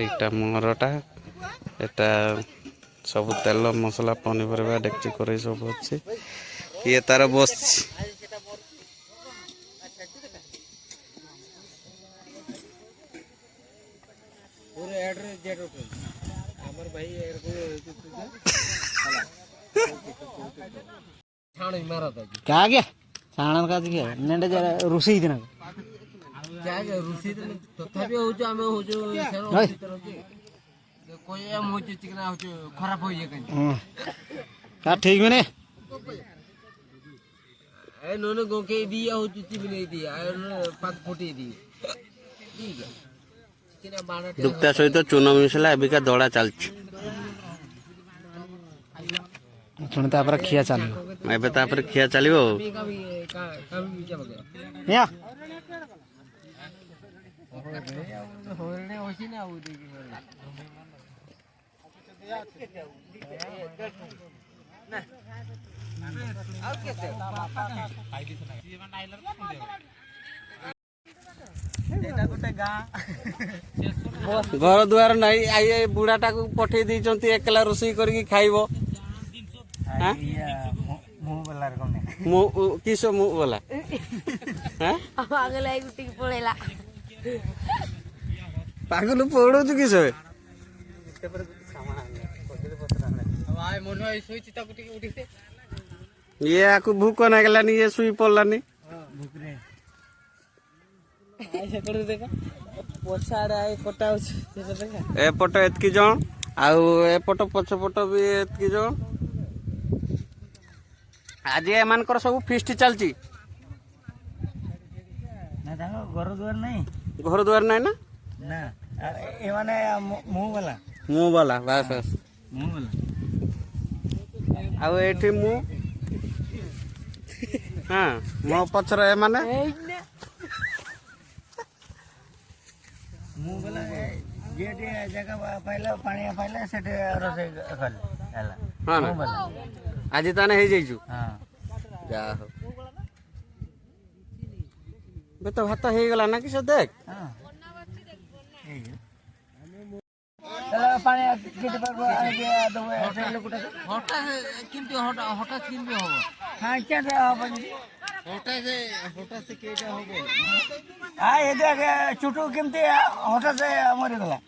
এইটা মোহরটা এটা ସବୁ ତେଲ ମସଲା ପନିପରିବା ଡେକ୍ଚି କରି ସବୁ ଅଛି ଇଏ ତାର ବସିଛି क्या गया छाणन का दिखे नेंडे जरा रुसी दिना क्या रुसी तथापि होजो आमे होजो सेरो कोई हम होजो चिकना होजो खराब होई जे का ठीक में ने ए नोने गोके दिया होजो चिबने दिया ए पात फुटी दी ठीक है चिकना बाणा ଦୁକ୍ତା ସହିତ ଚୂନ ମିଶିଲା ଏବିକା ଦଳା ଚାଲିଛି सुनता पर खिया चालू ଏବେ ତାପରେ ଖିଆ ଚାଲିବ का भी क्या बगे या होरने होसी ना हो देखी घर द्वार नहीं आई बुढ़ाटा को पठे देइचंती एकला रोषेई करके खाइबो किस मुँह वाला पागल पड़ो किस ये आकु भूक ना गलानी ये सुई पड़लानी एपट एतकी जन आउ एपट पछपट भी एतकी जन आज एमानकर सब फिस्ट चलची घर द्वार नहीं घर द्वार नहीं ना ना ए माने मुंह वाला बस बस मुंह वाला आउ एठी मु हां मो पछर ए माने मुंह वाला जेटे जगह पाइला पानी पाइला सेटे रसे खल हला हां ना आज ताने हे जाइछु हां जा हो बे तो भात हे गला ना कि से देख हां चला पानी किते पर आगे दवे लोकटा हटा किंतु हटा किंतु हो हां क्या हो हटा से केटा हो हां ये देख चुटू किमते हटा से मरि गला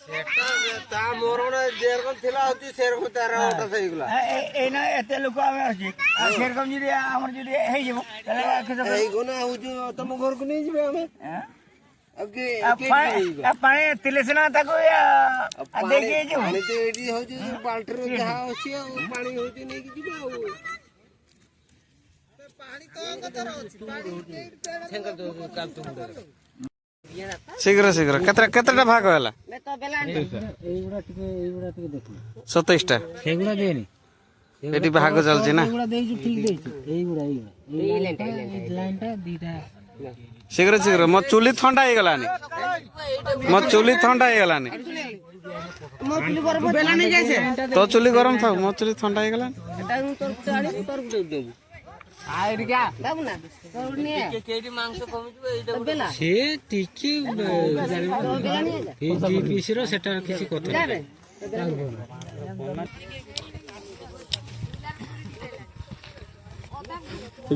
सेटा ता मोरन जेरकम थिला होती सेरकम तारा हटा से गला एना एते लोक आमे अछि सेरकम जदि हमर जदि हे जेबो तले एई गुना हो जो तुम घर को नहीं जेबे हमें हां अगे पानी तिलेसना ताको देखिए जो पानी तो एडी हो जो बाल्टर जहा अछि पानी हो जो नहीं कि जीबे पानी तो कतर अछि पानी सेंकर तो काम तो शीघ्र शीघ्र केतरा भाग होला एइबुडा टिके देखु 27 टा सेगुडा देनी एटी भाग चलछि ना एइबुडा देइछु ठीक देइछु एइबुडा एइ लाइनटा दीटा शीघ्र शीघ्र मो चुली ठंडा हे गलानी मो चुली ठंडा हे गलानी मो चुली गरम बेला नहीं जैसे तो चुली गरम था मो चुली ठंडा हे गलानी एटा तोर चाड़ी तोर देबू आइड क्या दाबू ना तोरनी केडी मांस कमिजबे एटा बेला से टिके ए जी पीसरो सेटा किछि कोथे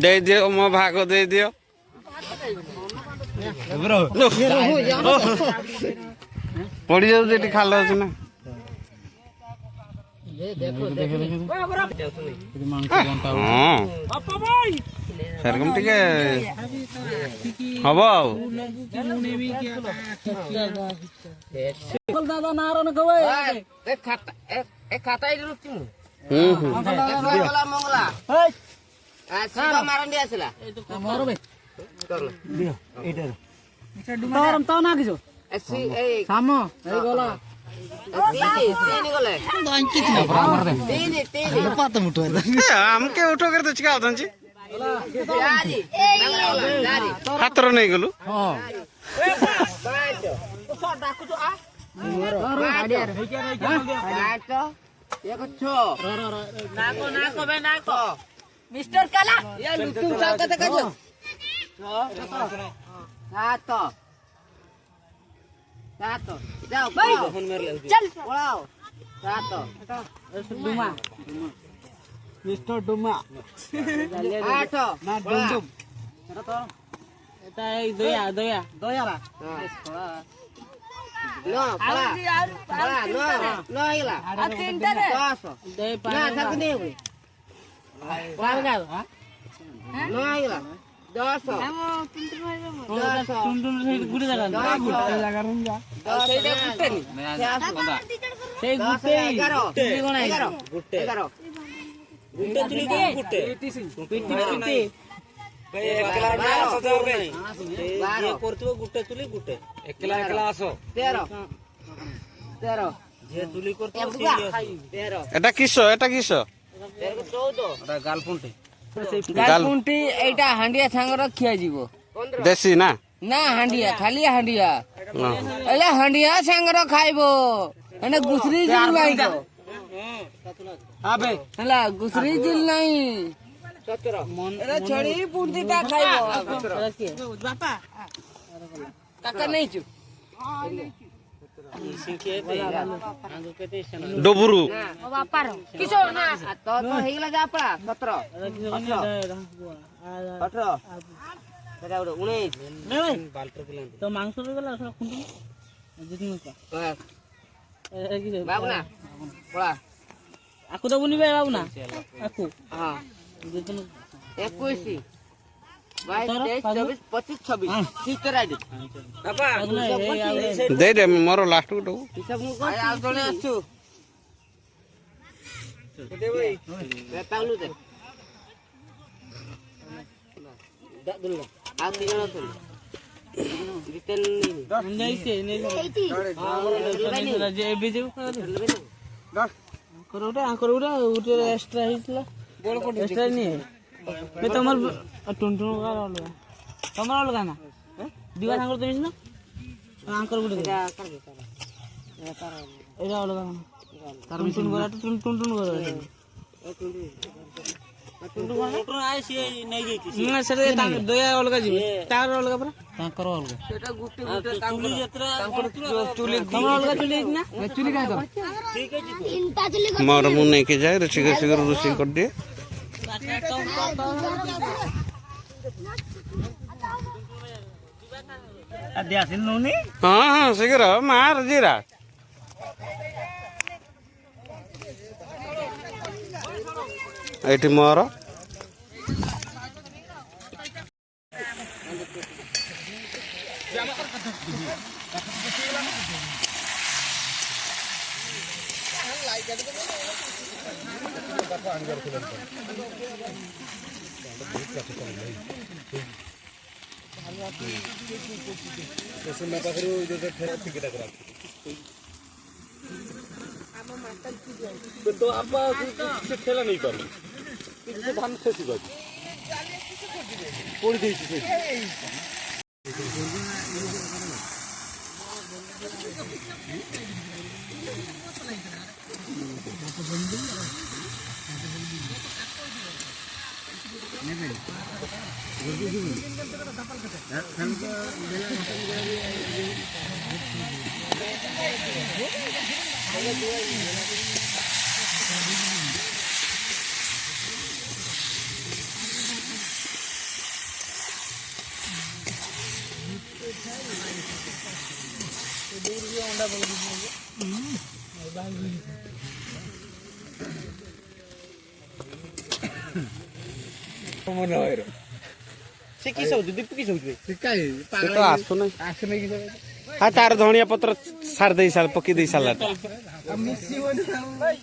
दे दियो मो भाग दे दियो पड़ी जाऊ जेटी खाल अछि ना সেরকম টিকে হব दादा नारन कवे एक खाता ही रुचि मु मंगला ए सीधा मारन दिया छला मारो बे दियो एटर तोरम तो ना किजो एसी ए सामो ए गला तीन गले तीन पात मुठो हमके उठो कर दछ का दंची जारी जारी हातर नहीं गलु हां तो डाकु जो आ एक छो नाको बे नाको मिस्टर काला ये लुटू साल कते कजो 7 जाओ भाई फोन मार ले चल पळाओ 7 डुमा मिस्टर डुमा 8 ना डुम এটা এই দয়া দয়া दयाला नो पळा पळा नो आइला আর তিনটা রে 10 দই ना পানি থাক নে পানি গাল नो आइला 10 আমো তিনটা ভাইবে মো 10 টুনটুন সেই গুড়ে জায়গা না গুড়ে জায়গা রুম যা সেইটা গুটে নি সেই গুড়ে 11 তুই কোন আই 11 গুটে তুই কি গুড়ে পিটি পিটি एकला सजाव रे ये करतो गुटे तुली गुटे एकला एकला आसो 13 जे तुली करतो 13 এটা কিস এটা কিস 14 এটা গালপুন্টি গালপুন্টি এইটা হান্ডিয়া সাঙ্গর খিয়া দিব 15 দেশি না না হান্ডিয়া খালি হান্ডিয়া না। এলে হান্ডিয়া সাঙ্গর খাইবো এনে গুসরি জিল মাইগো हां बे হেলা গুসরি জিল নাই 17 এরা ছড়ি পুন্টিটা খাইবো বাপা কাকা নেই চু ডবুরু ও বাপার কিছো না तो हेगला जा पड़ा 17 18 সেটা 19 তো মাংস গেল খুঁটি बाबू ना पड़ा আকু তো বুনিবে বাবু না আকু हां যেদিন 21 22 23 24 25 26 ठीक तो राइट बाबा দে দে মোর লাস্ট গুটো हिसाब नु कोन आ जणे आछु दे भाई ए तालु दे दा दुल आ तीन जण अछन रिटर्न যাইছে নেই যে বিজে করোটা করোটা উঠে এক্সট্রা হইছিল বড় কোট এক্সট্রা নি বে তোমার টুনটুন কার অলগা তোমার অলগা না দিবা সাঙ্গর তুমি না আঙ্কর গুটে এটা অলগা না তার টুনটুন করা টুনটুন করা টুনটুন আইছি নাই যাইছি না সেটা দয়া অলগা যাবে তার অলগা পরা তাঙ্কর অলগা সেটা গুটে গুটে চুলি যাত্রা চুলি তোমার অলগা চুলি না চুলি খাই দাও মোর মু নেকি যায় শীঘ্র শীঘ্র রুচি করে দিয়ে আদি আসিল নুনি হ্যাঁ হ্যাঁ শীঘ্র মার জিরা এইটি মোর तो आप से ठेला नहीं कर धान खसी गई कोड़ी देइछि से মনে হয় সে কি সব দীপ কি সব কাই সে তো আসু নাই হ্যাঁ তার ধনিয়া পত্র সার দেই সাল পকি দেই সালাড মিশি হই ভাই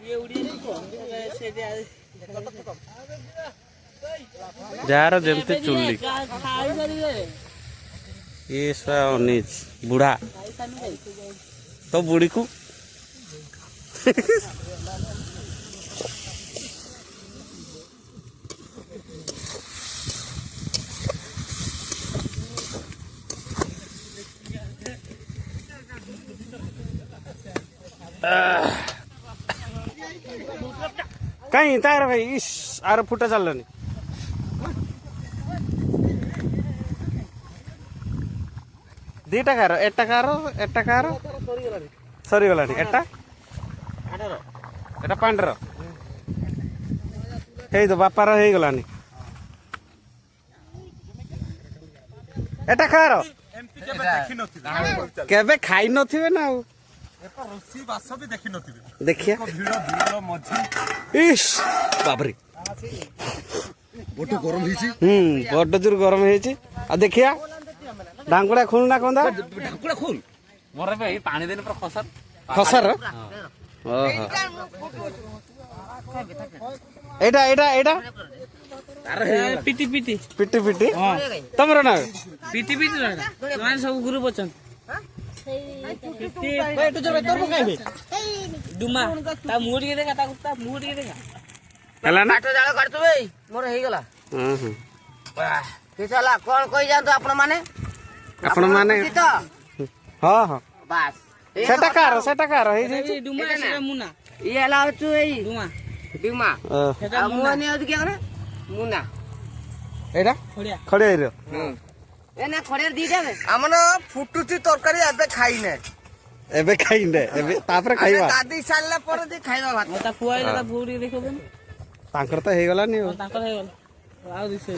ये उड़ी नहीं को से जार जेमती चुल्ली ये सा अनिज बुढ़ा तो बुढ़ी को कहीं तार भाई इस आर फुटा चलनी दीटा कार एटा सरी गलानी एटा एटा पांडर हे तो बापार हे गलानी एटा कार केबे खाई नथिबे ना देखिए इस बाबरे बड़ जोर गरम है देखिया डांगुड़ा खोल ना कंदा ढाकुड़ा खोल मोरे पे पानी देने पर खसर खसर ओहो एटा एटा एटा पिटी पिटी पिटी पिटी तमरो ना पिटी पिटी तुम्हारे सब ग्रुप अछन डुमा ता मुड़ के देखा ता मुड़ के देखा हला ना काट जाळ काटतो बे मोर हे गेला के चला कोन कहि जानतो आपण माने हाँ हाँ बस सेटा कार हे जे डुमा से मुना ये ला तू ए डुमा डिमा सेटा आ मुने अद के करे मुना एटा खड़िया खड़े रे एने खड़े दी देबे हमन फुटुची तरकारी एबे खाई ने एबे खाइंदे एबे तापर खाइबा दादी सालला पर दे खाइबा भात ता पुआइला ता भूरी देखो बन तांकर त हे गला नि ताकर हे गल आउ दिसे